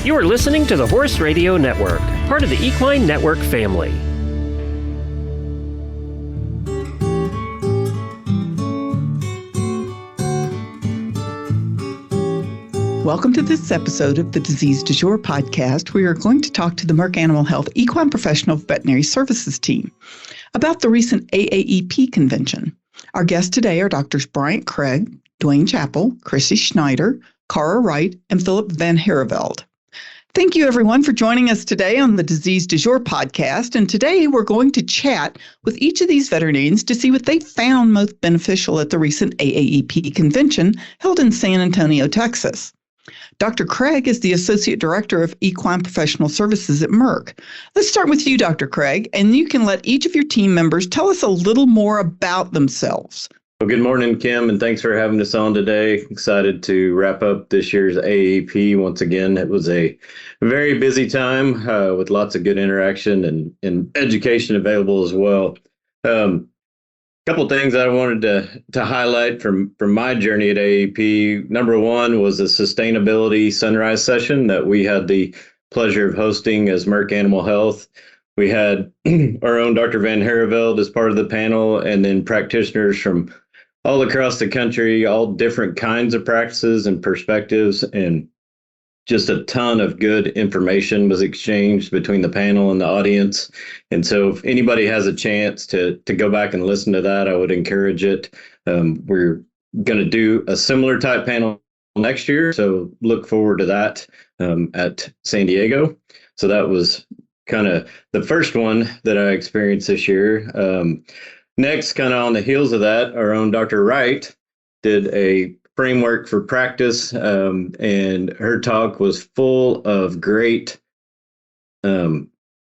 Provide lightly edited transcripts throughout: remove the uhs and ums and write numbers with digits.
You are listening to the Horse Radio Network, part of the Equine Network family. Welcome to this episode of the Disease du Jour podcast. We are going to talk to the Merck Animal Health Equine Professional Veterinary Services team about the recent AAEP Convention. Our guests today are Drs. Bryant Craig, Dwayne Chappell, Chrissy Schneider, Cara Wright, and Philip Van Hereveld. Thank you, everyone, for joining us today on the Disease du Jour podcast. And today we're going to chat with each of these veterinarians to see what they found most beneficial at the recent AAEP Convention held in San Antonio, Texas. Dr. Craig is the Associate Director of Equine Professional Services at Merck. Let's start with you, Dr. Craig, and you can let each of your team members tell us a little more about themselves. Well, good morning, Kim, and thanks for having us on today. Excited to wrap up this year's AAEP. Once again, it was a very busy time with lots of good interaction and education available as well. Couple things I wanted to highlight from my journey at AAEP. Number one was a sustainability sunrise session that we had the pleasure of hosting as Merck Animal Health. We had our own Dr. Van Hereveld as part of the panel, and then practitioners from all across the country, all different kinds of practices and perspectives, and just a ton of good information was exchanged between the panel and the audience. And so if anybody has a chance to go back and listen to that, I would encourage it. We're going to do a similar type panel next year, so look forward to that at San Diego. So that was kind of the first one that I experienced this year. Next, kind of on the heels of that, our own Dr. Wright did a framework for practice, and her talk was full of great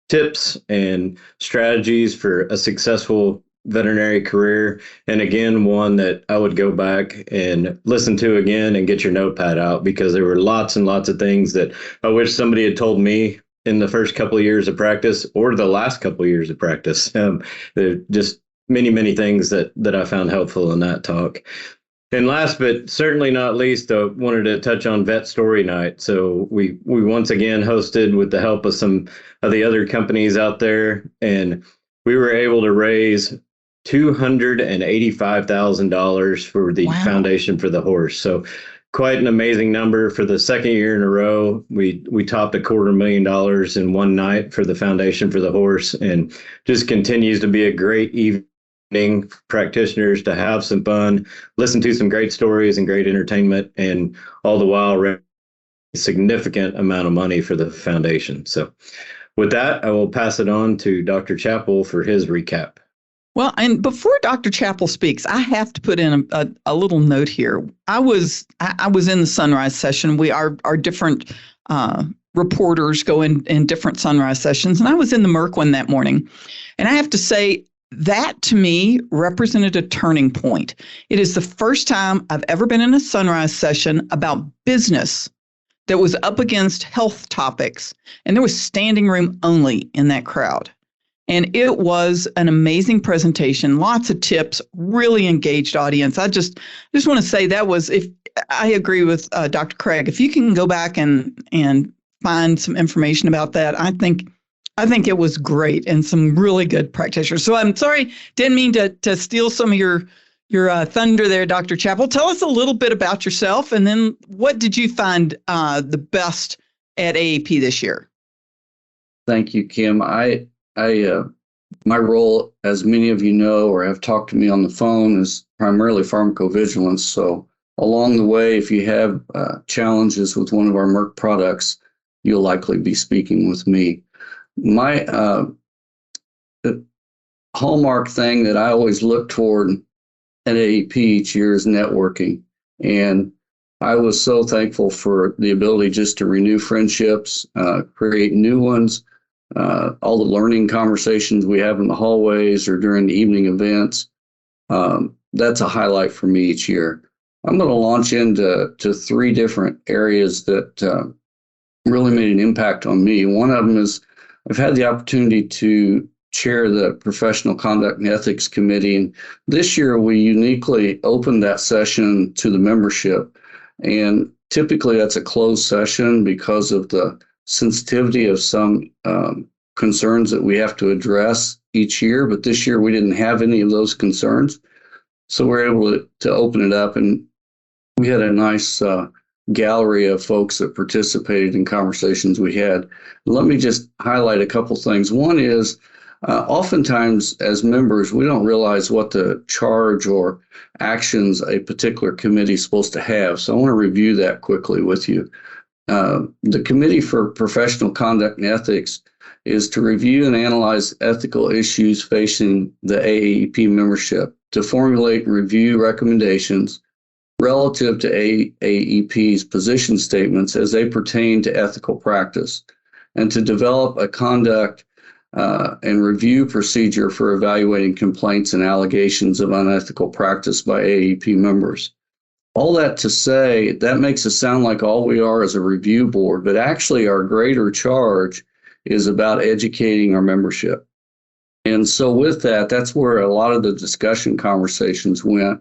tips and strategies for a successful veterinary career. And again, one that I would go back and listen to again and get your notepad out, because there were lots and lots of things that I wish somebody had told me in the first couple of years of practice or the last couple of years of practice. There are just many things that I found helpful in that talk. And last but certainly not least, I wanted to touch on Vet Story Night. So we once again hosted with the help of some of the other companies out there, and we were able to raise $285,000 for the Foundation for the Horse. So quite an amazing number for the second year in a row. We topped $250,000 in one night for the Foundation for the Horse, and just continues to be a great evening practitioners to have some fun, listen to some great stories and great entertainment, and all the while raise a significant amount of money for the foundation. So with that, I will pass it on to Dr. Chappell for his recap. Well, and before Dr. Chappell speaks, I have to put in a little note here. I was in the sunrise session. Our different reporters go in different sunrise sessions, and I was in the Merck one that morning. And I have to say, that to me represented a turning point. It is the first time I've ever been in a sunrise session about business that was up against health topics, and there was standing room only in that crowd. And it was an amazing presentation, lots of tips, really engaged audience. I just want to say that was, if I agree with Dr. Craig, if you can go back and find some information about that, I think it was great, and some really good practitioners. So I'm sorry, didn't mean to steal some of your thunder there, Dr. Chappell. Tell us a little bit about yourself, and then what did you find the best at AAEP this year? Thank you, Kim. My role, as many of you know or have talked to me on the phone, is primarily pharmacovigilance. So along the way, if you have challenges with one of our Merck products, you'll likely be speaking with me. My the hallmark thing that I always look toward at AAEP each year is networking. And I was so thankful for the ability just to renew friendships, create new ones, all the learning conversations we have in the hallways or during the evening events. That's a highlight for me each year. I'm going to launch into three different areas that really made an impact on me. One of them is I've had the opportunity to chair the Professional Conduct and Ethics Committee. And this year we uniquely opened that session to the membership. And Typically, that's a closed session because of the sensitivity of some concerns that we have to address each year. But this year, we didn't have any of those concerns. So we're able to open it up, and we had a nice gallery of folks that participated in conversations we had. Let me just highlight a couple things. One is oftentimes as members, we don't realize what the charge or actions a particular committee is supposed to have. So I want to review that quickly with you. The Committee for Professional Conduct and Ethics is to review and analyze ethical issues facing the AAEP membership, to formulate and review recommendations relative to AAEP's position statements as they pertain to ethical practice, and to develop a conduct and review procedure for evaluating complaints and allegations of unethical practice by AAEP members. All that to say, that makes it sound like all we are is a review board, but actually our greater charge is about educating our membership. And so with that, that's where a lot of the discussion conversations went.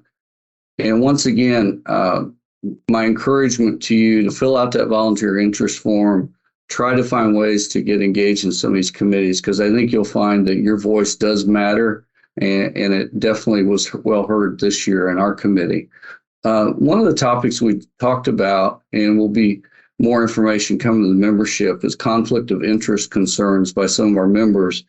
And once again, my encouragement to you to fill out that volunteer interest form, try to find ways to get engaged in some of these committees, because I think you'll find that your voice does matter, and it definitely was well heard this year in our committee. One of the topics we talked about, and will be more information coming to the membership, is conflict of interest concerns by some of our members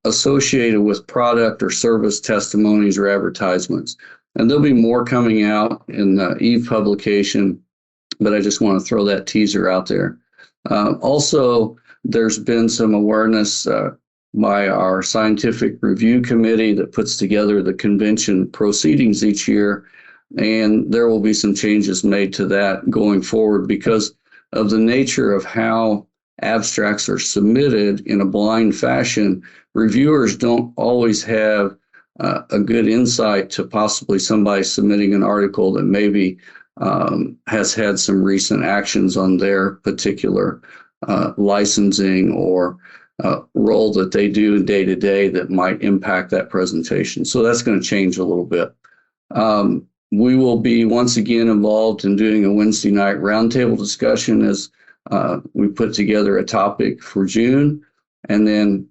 associated with product or service testimonies or advertisements. And there'll be more coming out in the EVE publication, but I just want to throw that teaser out there. Also, there's been some awareness by our scientific review committee that puts together the convention proceedings each year, and there will be some changes made to that going forward because of the nature of how abstracts are submitted in a blind fashion. Reviewers don't always have a good insight to possibly somebody submitting an article that maybe has had some recent actions on their particular licensing or role that they do day to day that might impact that presentation. So that's going to change a little bit. We will be once again involved in doing a Wednesday night roundtable discussion as we put together a topic for June. And then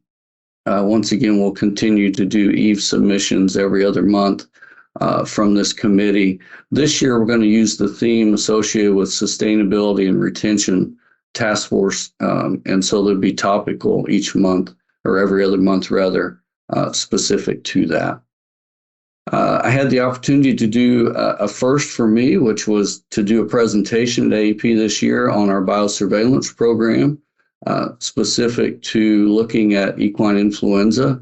once again, we'll continue to do EVE submissions every other month from this committee. This year, we're going to use the theme associated with sustainability and retention task force. And so there'll be topical each month, or every other month rather, specific to that. I had the opportunity to do a first for me, which was to do a presentation at AAEP this year on our biosurveillance program, specific to looking at equine influenza,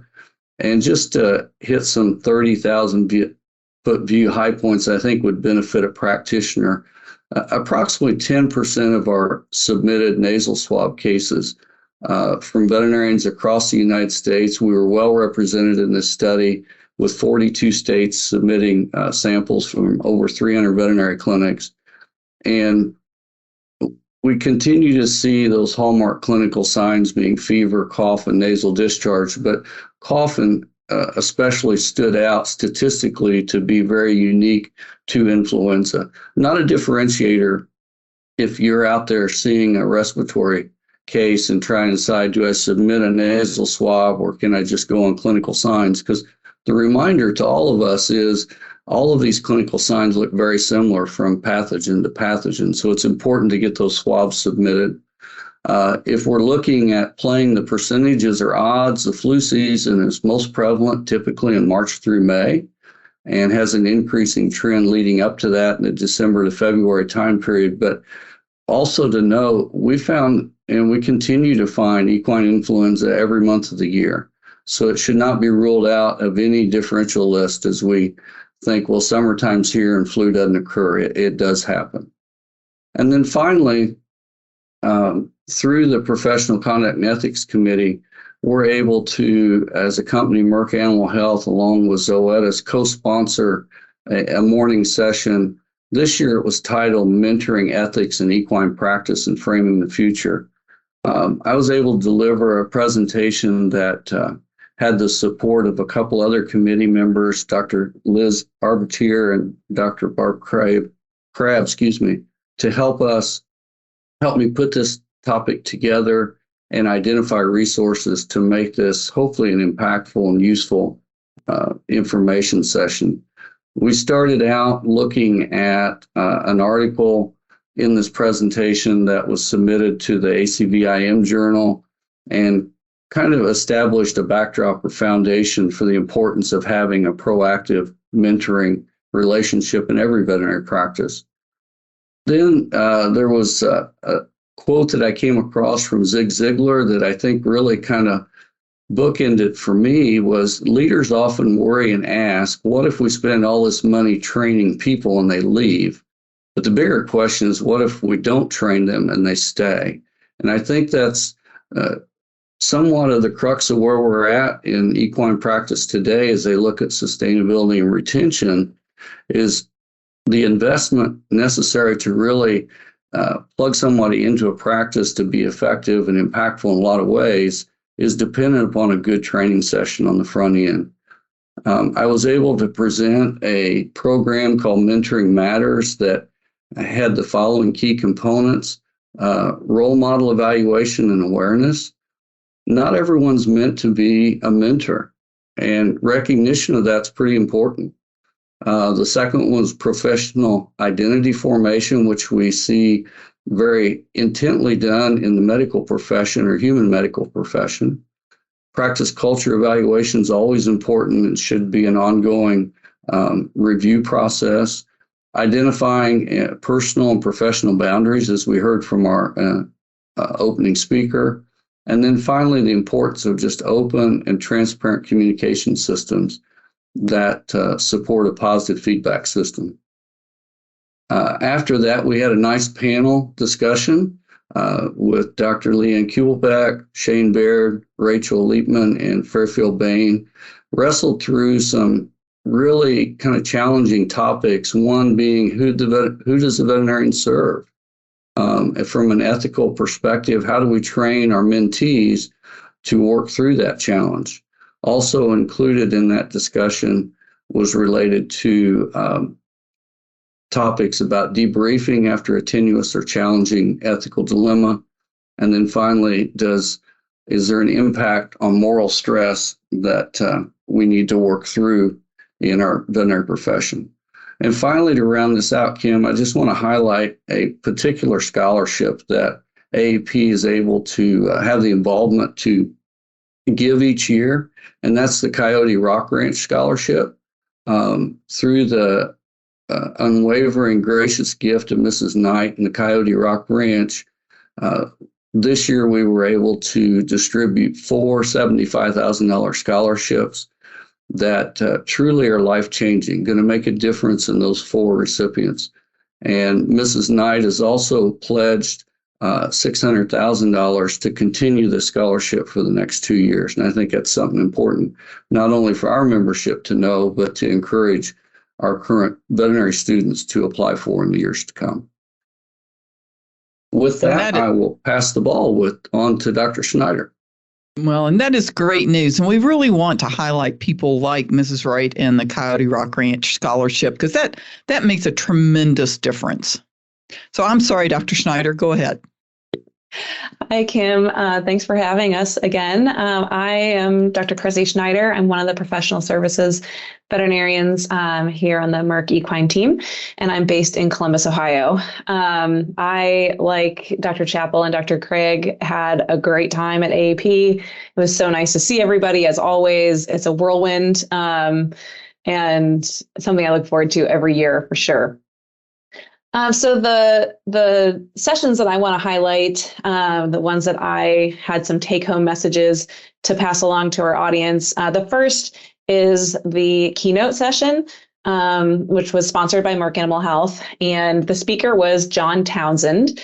and just to hit some 30,000-foot view high points I think would benefit a practitioner. Approximately 10% of our submitted nasal swab cases from veterinarians across the United States. We were well represented in this study, with 42 states submitting samples from over 300 veterinary clinics. And we continue to see those hallmark clinical signs being fever, cough, and nasal discharge, but cough especially stood out statistically to be very unique to influenza. Not a differentiator if you're out there seeing a respiratory case and trying to decide, do I submit a nasal swab or can I just go on clinical signs? Because the reminder to all of us is all of these clinical signs look very similar from pathogen to pathogen. So it's important to get those swabs submitted. If we're looking at playing the percentages or odds, the flu season is most prevalent typically in March through May and has an increasing trend leading up to that in the December to February time period. But also to note, we found and we continue to find equine influenza every month of the year. So it should not be ruled out of any differential list as we think, well, summertime's here and flu doesn't occur. It does happen. And then finally, through the Professional Conduct and Ethics Committee, we're able to, as a company, Merck Animal Health, along with Zoetis, co-sponsor a morning session. This year it was titled Mentoring Ethics in Equine Practice and Framing the Future. I was able to deliver a presentation that had the support of a couple other committee members, Dr. Liz Arbatier and Dr. Barb Crabb, to help me put this topic together and identify resources to make this hopefully an impactful and useful information session. We started out looking at an article in this presentation that was submitted to the ACVIM journal and kind of established a backdrop or foundation for the importance of having a proactive mentoring relationship in every veterinary practice. Then there was a quote that I came across from Zig Ziglar that I think really kind of bookended for me was leaders often worry and ask, what if we spend all this money training people and they leave? But the bigger question is, what if we don't train them and they stay? And I think that's somewhat of the crux of where we're at in equine practice today as they look at sustainability and retention is the investment necessary to really plug somebody into a practice to be effective and impactful in a lot of ways is dependent upon a good training session on the front end. I was able to present a program called Mentoring Matters that had the following key components: role model evaluation and awareness. Not everyone's meant to be a mentor, and recognition of that's pretty important. The second was professional identity formation, which we see very intently done in the medical profession or human medical profession. Practice culture evaluation is always important and should be an ongoing review process. Identifying personal and professional boundaries, as we heard from our opening speaker. And then finally, the importance of just open and transparent communication systems that support a positive feedback system. After that, we had a nice panel discussion with Dr. Leanne Kubelbeck, Shane Baird, Rachel Liepman, and Fairfield Bain, wrestled through some really kind of challenging topics, one being who does the veterinarian serve? From an ethical perspective, how do we train our mentees to work through that challenge? Also included in that discussion was related to topics about debriefing after a tenuous or challenging ethical dilemma. And then finally, is there an impact on moral stress that we need to work through in our veterinary profession? And finally, to round this out, Kim, I just want to highlight a particular scholarship that AAEP is able to have the involvement to give each year, and that's the Coyote Rock Ranch Scholarship. Through the unwavering, gracious gift of Mrs. Knight and the Coyote Rock Ranch, this year we were able to distribute 4 $75,000 scholarships that truly are life-changing, going to make a difference in those 4 recipients. And Mrs. Knight has also pledged $600,000 to continue the scholarship for the next 2 years. And I think that's something important, not only for our membership to know, but to encourage our current veterinary students to apply for in the years to come. With that, I will pass the ball on to Dr. Schneider. Well, and that is great news. And we really want to highlight people like Mrs. Wright and the Coyote Rock Ranch Scholarship, because that makes a tremendous difference. So I'm sorry, Dr. Schneider, go ahead. Hi, Kim. Thanks for having us again. I am Dr. Chrissy Schneider. I'm one of the professional services veterinarians here on the Merck Equine team, and I'm based in Columbus, Ohio. I, like Dr. Chappell and Dr. Craig, had a great time at AAEP. It was so nice to see everybody, as always. It's a whirlwind and something I look forward to every year for sure. So the sessions that I want to highlight, the ones that I had some take-home messages to pass along to our audience. The first is the keynote session, which was sponsored by Merck Animal Health, and the speaker was John Townsend.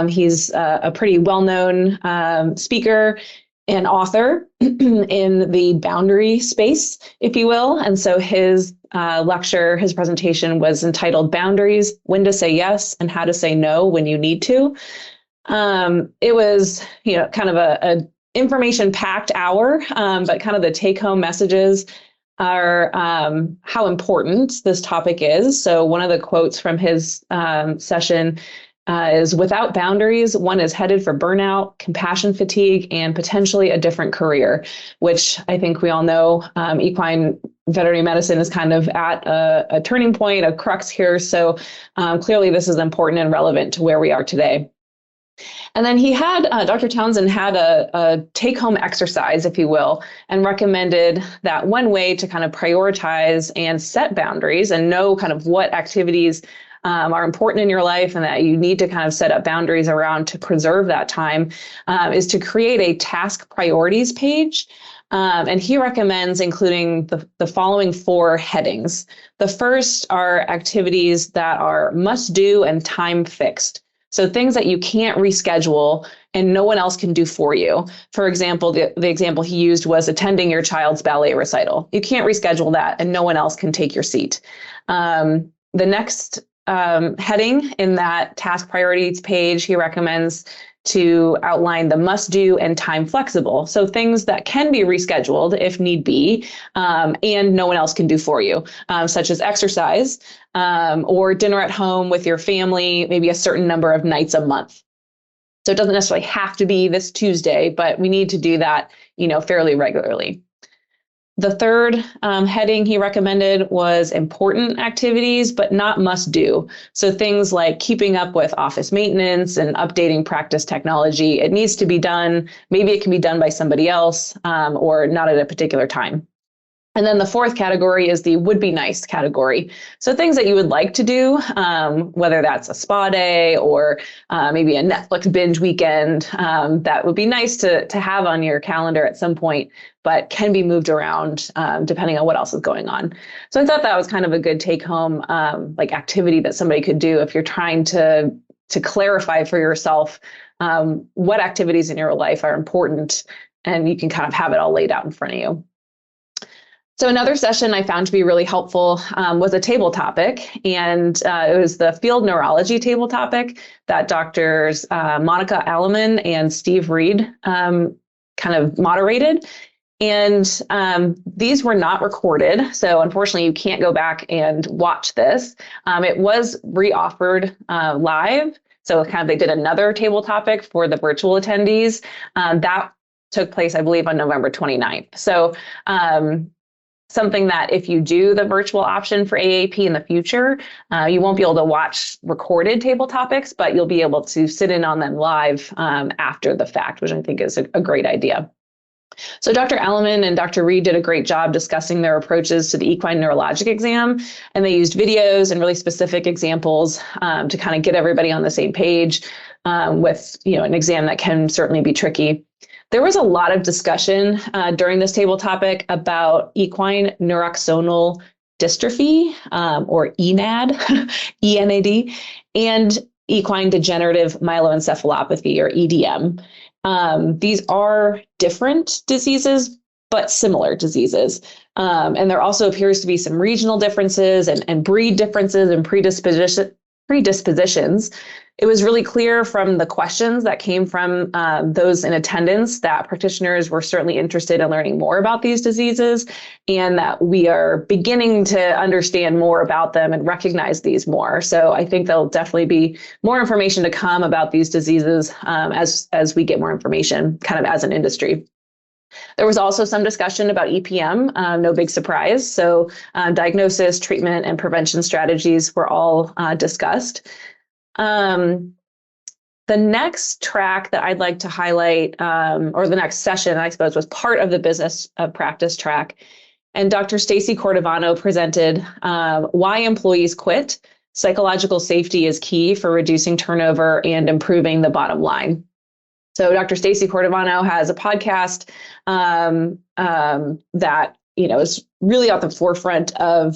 He's a pretty well-known speaker and author in the boundary space, if you will. And so his his presentation was entitled Boundaries, When to Say Yes and How to Say No When You Need to. It was, kind of a information-packed hour, but kind of the take-home messages are how important this topic is. So one of the quotes from his session is without boundaries, one is headed for burnout, compassion fatigue, and potentially a different career, which I think we all know equine veterinary medicine is kind of at a turning point, a crux here. So clearly this is important and relevant to where we are today. And then he had, Dr. Townsend had a take-home exercise, if you will, and recommended that one way to kind of prioritize and set boundaries and know kind of what activities are important in your life and that you need to kind of set up boundaries around to preserve that time is to create a task priorities page. And he recommends including the following 4 headings. The first are activities that are must do and time fixed. So things that you can't reschedule and no one else can do for you. For example, the example he used was attending your child's ballet recital. You can't reschedule that and no one else can take your seat. The next heading in that task priorities page, he recommends to outline the must do and time flexible. So things that can be rescheduled if need be, and no one else can do for you, such as exercise or dinner at home with your family, maybe a certain number of nights a month. So it doesn't necessarily have to be this Tuesday, but we need to do that, fairly regularly. The third heading he recommended was important activities, but not must do. So things like keeping up with office maintenance and updating practice technology. It needs to be done. Maybe it can be done by somebody else or not at a particular time. And then the fourth category is the would be nice category. So things that you would like to do, whether that's a spa day or maybe a Netflix binge weekend, that would be nice to have on your calendar at some point, but can be moved around depending on what else is going on. So I thought that was kind of a good take home like activity that somebody could do if you're trying to clarify for yourself what activities in your life are important, and you can kind of have it all laid out in front of you. So another session I found to be really helpful was a table topic, and it was the field neurology table topic that Doctors Monica Alleman and Steve Reed kind of moderated. And these were not recorded, so unfortunately you can't go back and watch this. It was re-offered live, so kind of they did another table topic for the virtual attendees. That took place, I believe, on November 29th. So something that if you do the virtual option for AAEP in the future, you won't be able to watch recorded table topics, but you'll be able to sit in on them live after the fact, which I think is a great idea. So Dr. Alleman and Dr. Reed did a great job discussing their approaches to the equine neurologic exam, and they used videos and really specific examples to kind of get everybody on the same page with an exam that can certainly be tricky. There was a lot of discussion during this table topic about equine neuroaxonal dystrophy, or ENAD, ENAD, and equine degenerative myeloencephalopathy, or EDM. These are different diseases, but similar diseases. And there also appears to be some regional differences and breed differences and predispositions. It was really clear from the questions that came from those in attendance that practitioners were certainly interested in learning more about these diseases, and that we are beginning to understand more about them and recognize these more. So I think there'll definitely be more information to come about these diseases as we get more information kind of as an industry. There was also some discussion about EPM, no big surprise. So diagnosis, treatment, and prevention strategies were all discussed. The next track that I'd like to highlight, or the next session, I suppose, was part of the business of practice track. And Dr. Stacy Cordovano presented why employees quit. Psychological safety is key for reducing turnover and improving the bottom line. So Dr. Stacy Cordovano has a podcast that is really at the forefront of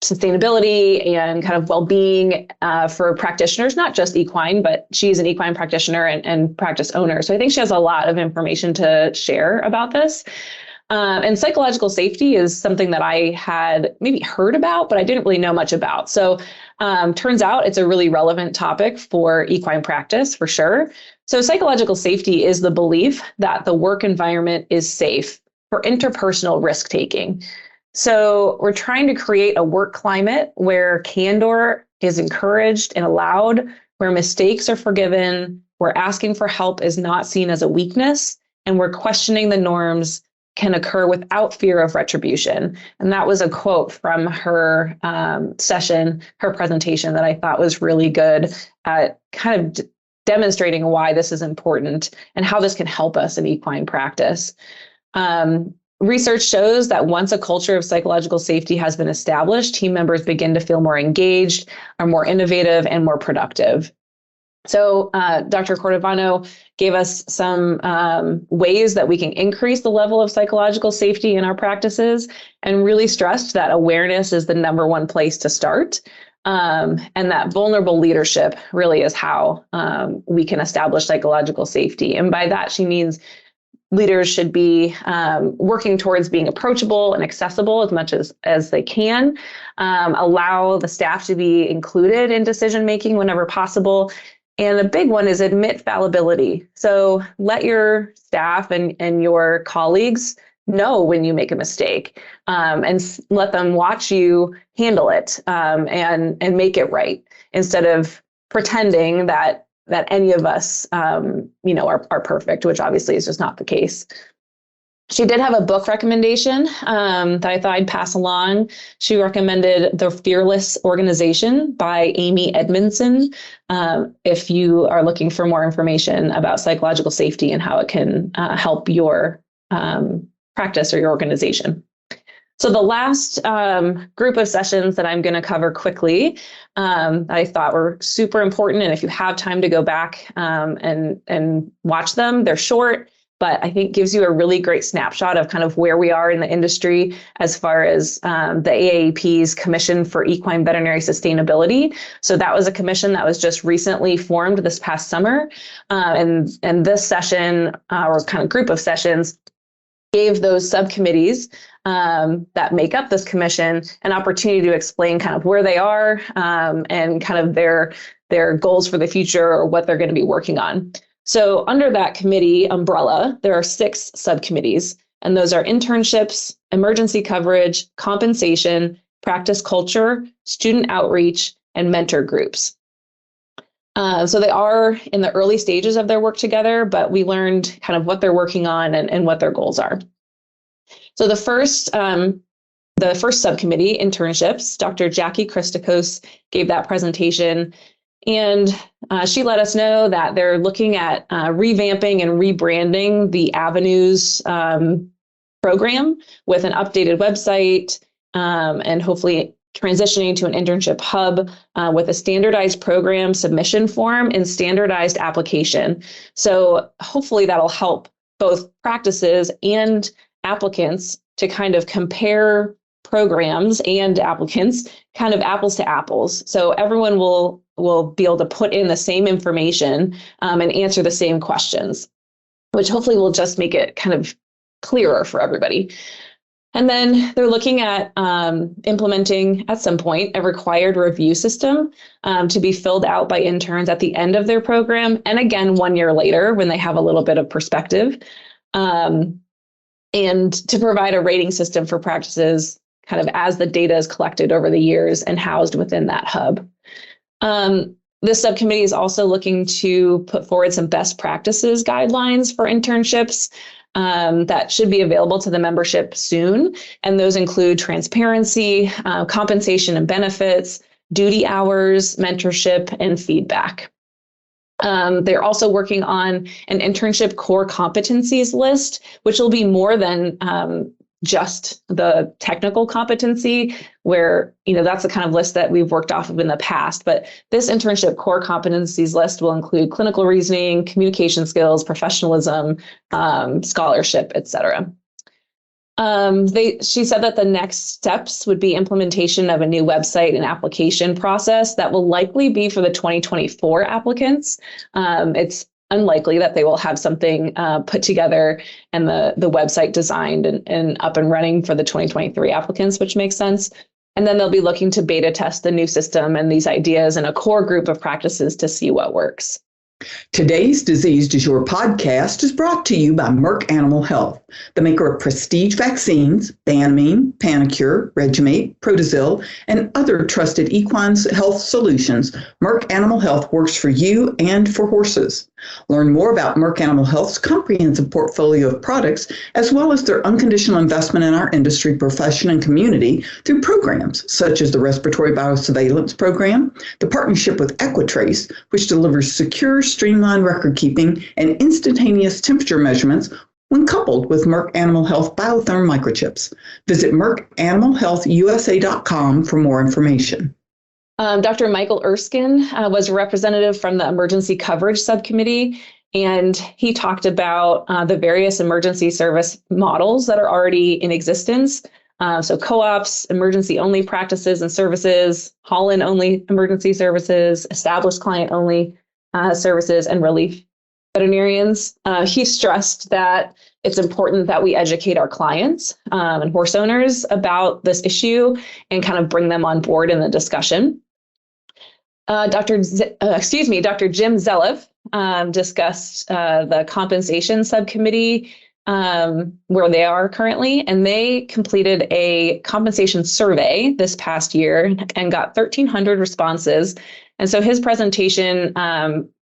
sustainability and kind of well-being for practitioners, not just equine, but she's an equine practitioner and practice owner. So I think she has a lot of information to share about this. And psychological safety is something that I had maybe heard about, but I didn't really know much about. So turns out it's a really relevant topic for equine practice for sure. So psychological safety is the belief that the work environment is safe for interpersonal risk-taking. So we're trying to create a work climate where candor is encouraged and allowed, where mistakes are forgiven, where asking for help is not seen as a weakness, and where questioning the norms can occur without fear of retribution. And that was a quote from her session, her presentation, that I thought was really good at kind of demonstrating why this is important and how this can help us in equine practice. Research shows that once a culture of psychological safety has been established, team members begin to feel more engaged, are more innovative, and more productive. So Dr. Cordovano gave us some ways that we can increase the level of psychological safety in our practices, and really stressed that awareness is the number one place to start. And that vulnerable leadership really is how we can establish psychological safety. And by that, she means leaders should be working towards being approachable and accessible as much as they can, allow the staff to be included in decision-making whenever possible. And the big one is admit fallibility. So let your staff and your colleagues know when you make a mistake, and let them watch you handle it, and make it right, instead of pretending that any of us, are perfect, which obviously is just not the case. She did have a book recommendation that I thought I'd pass along. She recommended The Fearless Organization by Amy Edmondson, if you are looking for more information about psychological safety and how it can help your practice or your organization. So the last group of sessions that I'm going to cover quickly, I thought were super important. And if you have time to go back and watch them, they're short, but I think gives you a really great snapshot of kind of where we are in the industry as far as the AAEP's Commission for Equine Veterinary Sustainability. So that was a commission that was just recently formed this past summer. And this session, or kind of group of sessions, gave those subcommittees that make up this commission an opportunity to explain kind of where they are, and kind of their goals for the future, or what they're going to be working on. So under that committee umbrella, there are 6 subcommittees, and those are internships, emergency coverage, compensation, practice culture, student outreach, and mentor groups. So they are in the early stages of their work together, but we learned kind of what they're working on and what their goals are. So the first subcommittee, internships, Dr. Jackie Christakos gave that presentation, and she let us know that they're looking at revamping and rebranding the Avenues program with an updated website, and hopefully transitioning to an internship hub with a standardized program submission form and standardized application. So hopefully that'll help both practices and applicants to kind of compare programs and applicants kind of apples to apples. So everyone will be able to put in the same information and answer the same questions, which hopefully will just make it kind of clearer for everybody. And then they're looking at implementing at some point a required review system to be filled out by interns at the end of their program, and again 1 year later when they have a little bit of perspective, and to provide a rating system for practices kind of as the data is collected over the years and housed within that hub. This subcommittee is also looking to put forward some best practices guidelines for internships that should be available to the membership soon. And those include transparency, compensation and benefits, duty hours, mentorship, and feedback. They're also working on an internship core competencies list, which will be more than just the technical competency, where, that's the kind of list that we've worked off of in the past. But this internship core competencies list will include clinical reasoning, communication skills, professionalism, scholarship, etc. She said that the next steps would be implementation of a new website and application process that will likely be for the 2024 applicants. It's unlikely that they will have something put together and the website designed and up and running for the 2023 applicants, which makes sense. And then they'll be looking to beta test the new system and these ideas in a core group of practices to see what works. Today's Disease Du Jour podcast is brought to you by Merck Animal Health. the maker of prestige vaccines, Banamine, Panacur, Regimate, Protozil, and other trusted equine health solutions. Merck Animal Health works for you and for horses. Learn more about Merck Animal Health's comprehensive portfolio of products, as well as their unconditional investment in our industry, profession, and community through programs such as the Respiratory Biosurveillance Program, the partnership with Equitrace, which delivers secure, streamlined record keeping and instantaneous temperature measurements when coupled with Merck Animal Health Biotherm microchips. Visit MerckAnimalHealthUSA.com for more information. Dr. Michael Erskine was a representative from the Emergency Coverage Subcommittee, and he talked about the various emergency service models that are already in existence. So co-ops, emergency-only practices and services, haul-in-only emergency services, established client-only services, and relief veterinarians. He stressed that it's important that we educate our clients and horse owners about this issue and kind of bring them on board in the discussion. Dr. Jim Zelev discussed the compensation subcommittee where they are currently, and they completed a compensation survey this past year and got 1,300 responses. And so his presentation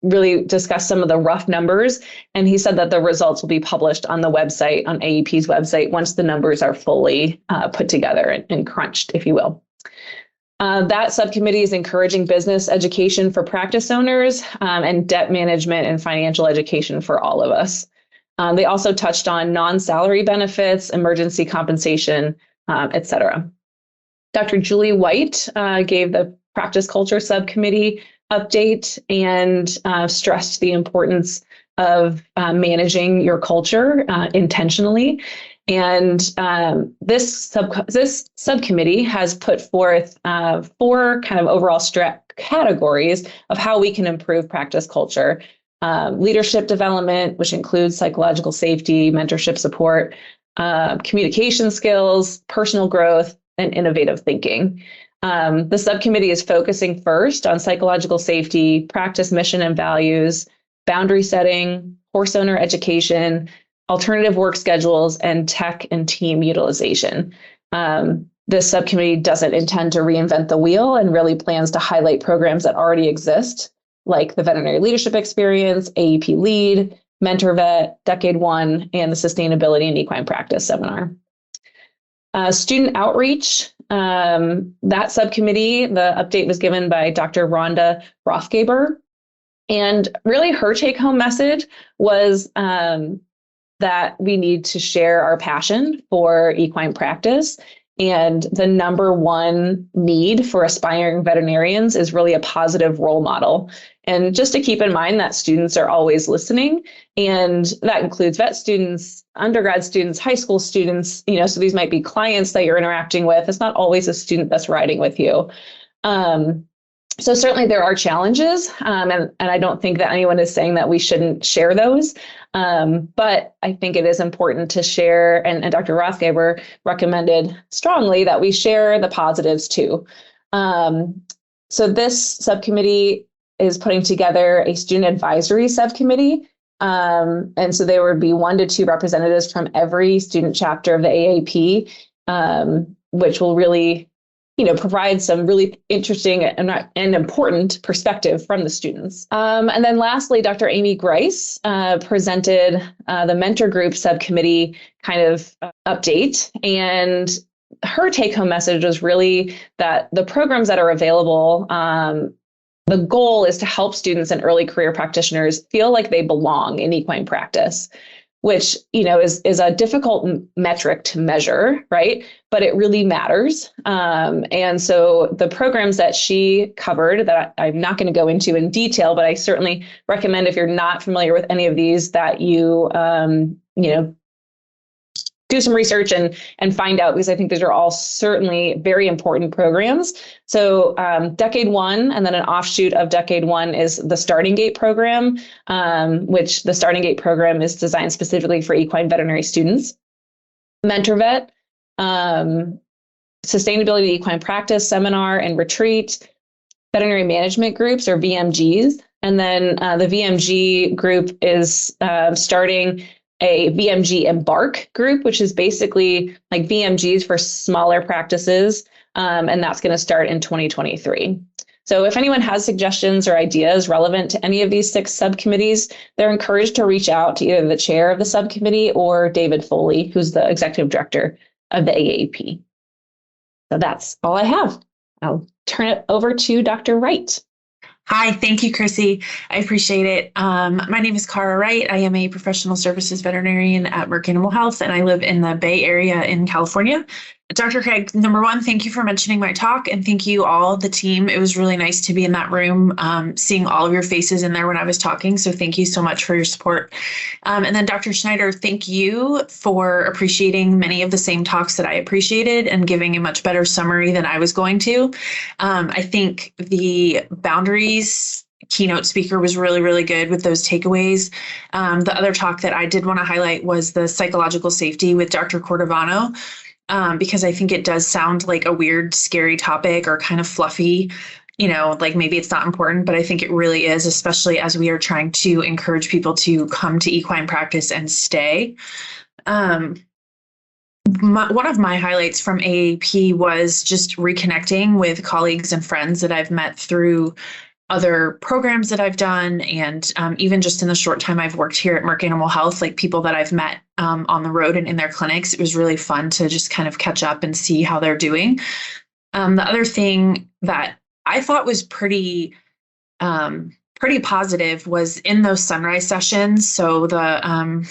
really discussed some of the rough numbers, and he said that the results will be published on the website, on AEP's website, once the numbers are fully put together and crunched, if you will. That subcommittee is encouraging business education for practice owners and debt management and financial education for all of us. They also touched on non-salary benefits, emergency compensation, et cetera. Dr. Julie White gave the practice culture subcommittee update and stressed the importance of managing your culture intentionally. And this subcommittee has put forth 4 kind of overall categories of how we can improve practice culture. Leadership development, which includes psychological safety, mentorship support, communication skills, personal growth, and innovative thinking. The subcommittee is focusing first on psychological safety, practice mission and values, boundary setting, horse owner education, alternative work schedules, and tech and team utilization. This subcommittee doesn't intend to reinvent the wheel and really plans to highlight programs that already exist, like the Veterinary Leadership Experience, AEP Lead, Mentor Vet, Decade One, and the Sustainability in Equine Practice seminar. Student outreach, that subcommittee, the update was given by Dr. Rhonda Rothgaber. And really her take-home message was that we need to share our passion for equine practice. And the number one need for aspiring veterinarians is really a positive role model. And just to keep in mind that students are always listening, and that includes vet students, undergrad students, high school students, so these might be clients that you're interacting with. It's not always a student that's riding with you. So certainly there are challenges, and I don't think that anyone is saying that we shouldn't share those. But I think it is important to share, and Dr. Rothgaber recommended strongly that we share the positives too. So this subcommittee is putting together a student advisory subcommittee. And so there would be 1 to 2 representatives from every student chapter of the AAEP, which will really provide some really interesting and important perspective from the students. And then lastly, Dr. Amy Grice presented the mentor group subcommittee kind of update. And her take-home message was really that the programs that are available, the goal is to help students and early career practitioners feel like they belong in equine practice, which, is a difficult metric to measure, right? But it really matters. And so the programs that she covered that I'm not going to go into in detail, but I certainly recommend if you're not familiar with any of these that you, do some research and find out, because I think these are all certainly very important programs. So Decade One, and then an offshoot of Decade One is the Starting Gate program, which the Starting Gate program is designed specifically for equine veterinary students. Mentor Vet, Sustainability Equine Practice Seminar and Retreat, Veterinary Management Groups or VMGs. And then the VMG group is starting a VMG Embark group, which is basically like VMGs for smaller practices. And that's going to start in 2023. So if anyone has suggestions or ideas relevant to any of these 6 subcommittees, they're encouraged to reach out to either the chair of the subcommittee or David Foley, who's the executive director of the AAEP. So that's all I have. I'll turn it over to Dr. Wright. Hi, thank you, Chrissy. I appreciate it. My name is Cara Wright. I am a professional services veterinarian at Merck Animal Health, and I live in the Bay Area in California. Dr. Craig, number one, thank you for mentioning my talk, and thank you all, the team. It was really nice to be in that room, seeing all of your faces in there when I was talking, so thank you so much for your support. And then Dr. Schneider, thank you for appreciating many of the same talks that I appreciated and giving a much better summary than I was going to. I think the boundaries keynote speaker was really, really good with those takeaways. The other talk that I did want to highlight was the psychological safety with Dr. Cordovano. Because I think it does sound like a weird, scary topic or kind of fluffy, like maybe it's not important, but I think it really is, especially as we are trying to encourage people to come to equine practice and stay. One of my highlights from AAEP was just reconnecting with colleagues and friends that I've met through other programs that I've done, and even just in the short time I've worked here at Merck Animal Health, like people that I've met on the road and in their clinics. It was really fun to just kind of catch up and see how they're doing. The other thing that I thought was pretty positive was in those sunrise sessions. So the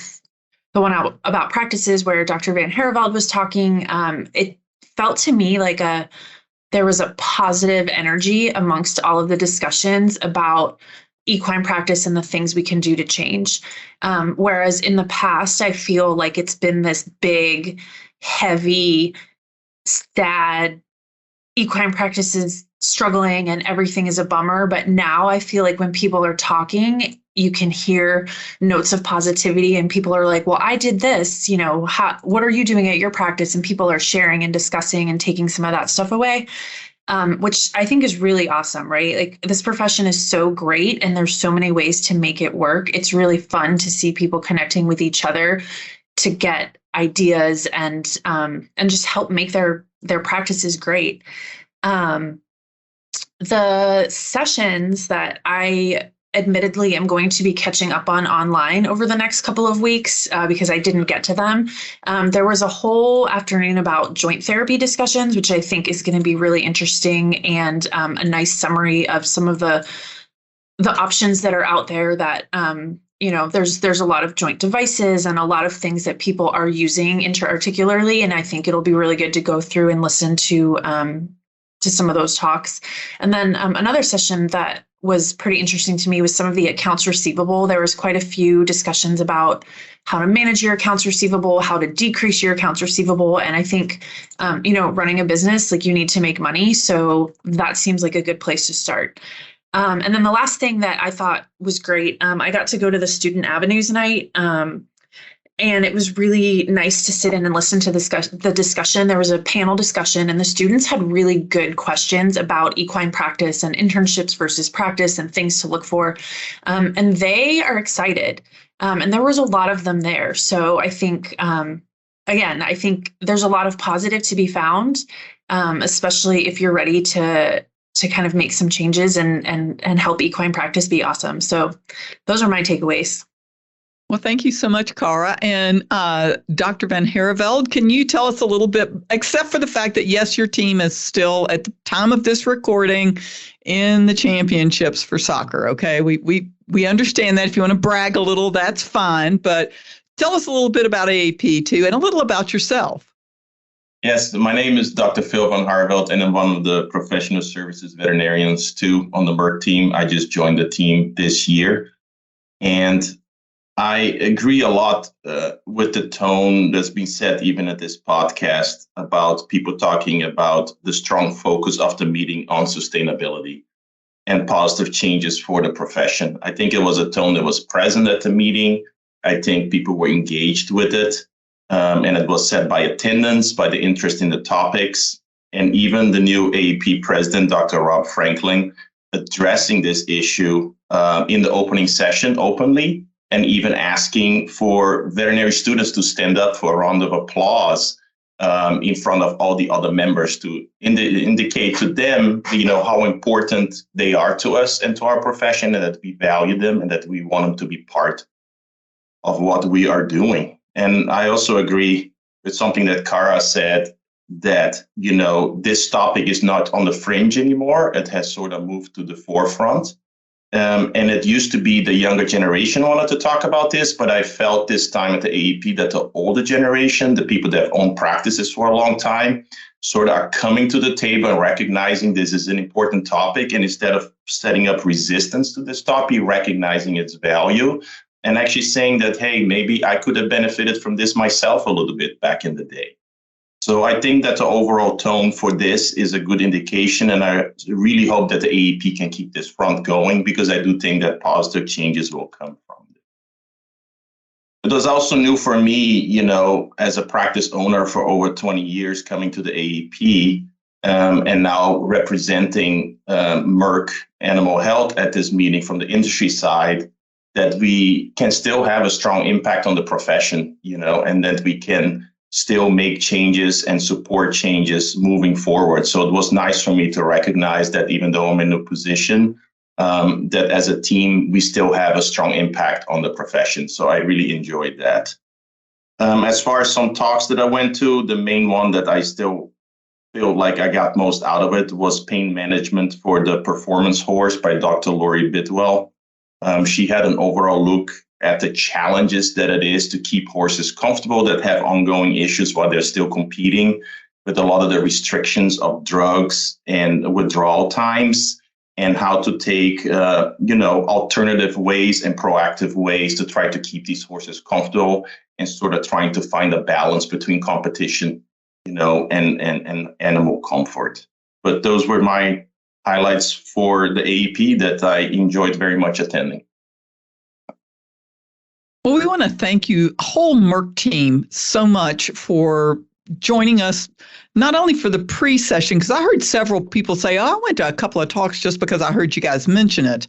one out about practices where Dr. Van Hereveld was talking, it felt to me like there was a positive energy amongst all of the discussions about equine practice and the things we can do to change. Whereas in the past, I feel like it's been this big, heavy, sad, equine practice is struggling and everything is a bummer. But now I feel like when people are talking, you can hear notes of positivity and people are like, well, I did this, what are you doing at your practice? And people are sharing and discussing and taking some of that stuff away, which I think is really awesome, right? Like this profession is so great and there's so many ways to make it work. It's really fun to see people connecting with each other to get ideas and just help make their practices great. The sessions that I admittedly am going to be catching up on online over the next couple of weeks because I didn't get to them. There was a whole afternoon about joint therapy discussions, which I think is going to be really interesting, and a nice summary of some of the options that are out there that, there's a lot of joint devices and a lot of things that people are using interarticularly. And I think it'll be really good to go through and listen to some of those talks. And then another session that was pretty interesting to me was some of the accounts receivable. There was quite a few discussions about how to manage your accounts receivable, how to decrease your accounts receivable. And I think, running a business, like you need to make money. So that seems like a good place to start. And then the last thing that I thought was great, I got to go to the Student Avenues night. And it was really nice to sit in and listen to the discussion. There was a panel discussion and the students had really good questions about equine practice and internships versus practice and things to look for. And they are excited. And there was a lot of them there. So I think, I think there's a lot of positive to be found, especially if you're ready to kind of make some changes and help equine practice be awesome. So those are my takeaways. Well, thank you so much, Cara. And Dr. Van Hereveld, can you tell us a little bit, except for the fact that, yes, your team is still, at the time of this recording, in the championships for soccer, okay? We understand that. If you want to brag a little, that's fine. But tell us a little bit about AAEP, too, and a little about yourself. Yes, my name is Dr. Phil Van Hereveld, and I'm one of the professional services veterinarians, too, on the Merck team. I just joined the team this year. And I agree a lot with the tone that's been set even at this podcast about people talking about the strong focus of the meeting on sustainability and positive changes for the profession. I think it was a tone that was present at the meeting. I think people were engaged with it, and it was set by attendance, by the interest in the topics, and even the new AAEP president, Dr. Rob Franklin, addressing this issue in the opening session openly. and even asking for veterinary students to stand up for a round of applause in front of all the other members to indicate to them, how important they are to us and to our profession, and that we value them and that we want them to be part of what we are doing. And I also agree with something that Cara said, that, this topic is not on the fringe anymore. It has sort of moved to the forefront. And it used to be the younger generation wanted to talk about this, but I felt this time at the AAEP that the older generation, the people that have owned practices for a long time, sort of are coming to the table and recognizing this is an important topic. And instead of setting up resistance to this topic, recognizing its value and actually saying that, hey, maybe I could have benefited from this myself a little bit back in the day. So I think that the overall tone for this is a good indication, and I really hope that the AAEP can keep this front going, because I do think that positive changes will come from it. It was also new for me, as a practice owner for over 20 years, coming to the AAEP and now representing Merck Animal Health at this meeting from the industry side, that we can still have a strong impact on the profession, and that we can still make changes and support changes moving forward. So it was nice for me to recognize that even though I'm in a position, that as a team, we still have a strong impact on the profession. So I really enjoyed that. As far as some talks that I went to, the main one that I still feel like I got most out of it was pain management for the performance horse by Dr. Lori Bidwell. She had an overall look at the challenges that it is to keep horses comfortable that have ongoing issues while they're still competing, with a lot of the restrictions of drugs and withdrawal times, and how to take, alternative ways and proactive ways to try to keep these horses comfortable, and sort of trying to find a balance between competition, and animal comfort. But those were my highlights for the AAEP that I enjoyed very much attending. Well, we want to thank you, whole Merck team, so much for joining us, not only for the pre-session, because I heard several people say, I went to a couple of talks just because I heard you guys mention it,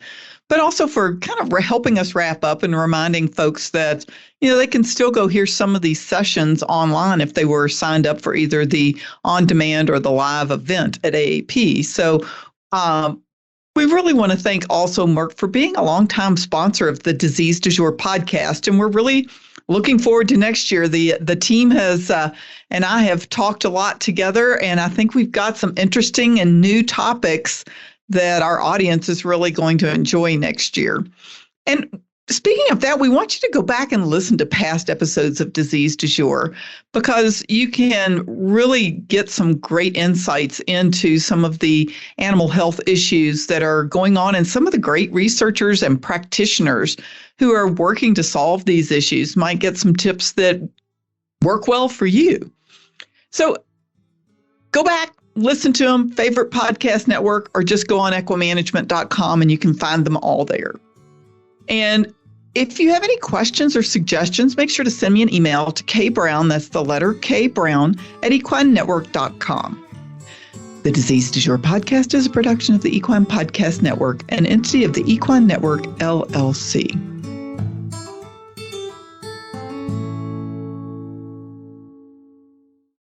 but also for kind of helping us wrap up and reminding folks that, they can still go hear some of these sessions online if they were signed up for either the on-demand or the live event at AAEP. So, we really want to thank also Merck for being a longtime sponsor of the Disease du Jour podcast, and we're really looking forward to next year. The team has and I have talked a lot together, and I think we've got some interesting and new topics that our audience is really going to enjoy next year. And speaking of that, we want you to go back and listen to past episodes of Disease du Jour, because you can really get some great insights into some of the animal health issues that are going on, and some of the great researchers and practitioners who are working to solve these issues might get some tips that work well for you. So go back, listen to them, favorite podcast network, or just go on equimanagement.com and you can find them all there. And if you have any questions or suggestions, make sure to send me an email to kbrown, that's the letter K Brown, at equinenetwork.com. The Disease du Jour podcast is a production of the Equine Podcast Network, an entity of the Equine Network, LLC.